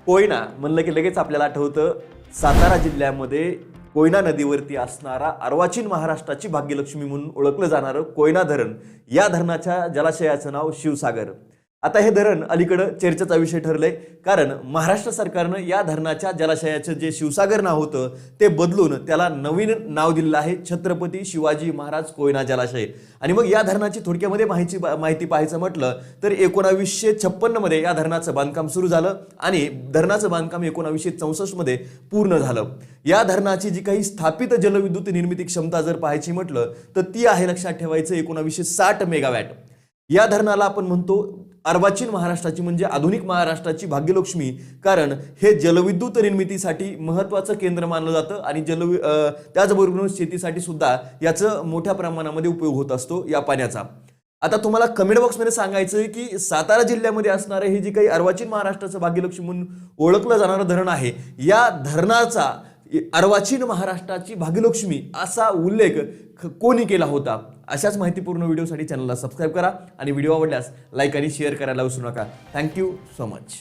कोयना म्हणलं की लगेच आपल्याला आठवतं सातारा जिल्ह्यामध्ये कोयना नदीवरती असणारा अर्वाचीन महाराष्ट्राची भाग्यलक्ष्मी म्हणून ओळखलं जाणारं कोयना धरण. या धरणाच्या जलाशयाचं नाव शिवसागर. आता हे धरण अलीकडं चर्चेचा विषय ठरलंय, कारण महाराष्ट्र सरकारनं या धरणाच्या जलाशयाचं जे शिवसागर नाव होतं ते बदलून त्याला नवीन नाव दिलेलं आहे, छत्रपती शिवाजी महाराज कोयना जलाशय. आणि मग या धरणाची थोडक्यामध्ये माहिती पाहायचं म्हटलं तर 1956 मध्ये या धरणाचं बांधकाम सुरू झालं आणि धरणाचं बांधकाम 1964 मध्ये पूर्ण झालं. या धरणाची जी काही स्थापित जलविद्युत निर्मिती क्षमता जर पाहायची म्हटलं तर ती आहे, लक्षात ठेवायचं, 1960 मेगावॅट. या धरणाला आपण म्हणतो अर्वाचीन महाराष्ट्राची म्हणजे आधुनिक महाराष्ट्राची भाग्यलक्ष्मी, कारण हे जलविद्युत निर्मितीसाठी महत्त्वाचं केंद्र मानलं जातं आणि त्याचबरोबर शेतीसाठी सुद्धा याचं मोठ्या प्रमाणामध्ये उपयोग होत असतो या पाण्याचा. आता तुम्हाला कमेंट बॉक्समध्ये सांगायचं आहे की सातारा जिल्ह्यामध्ये असणारं हे जे काही अर्वाचीन महाराष्ट्राचं भाग्यलक्ष्मी म्हणून ओळखलं जाणारं धरण आहे, या धरणाचा अर्वाचीन महाराष्ट्राची भाग्यलक्ष्मी असा उल्लेख कोणी केला होता? अशाच माहितीपूर्ण व्हिडिओसाठी चॅनलला सबस्क्राईब करा आणि व्हिडिओ आवडल्यास लाईक आणि शेअर करायला विसरू नका. Thank you so much.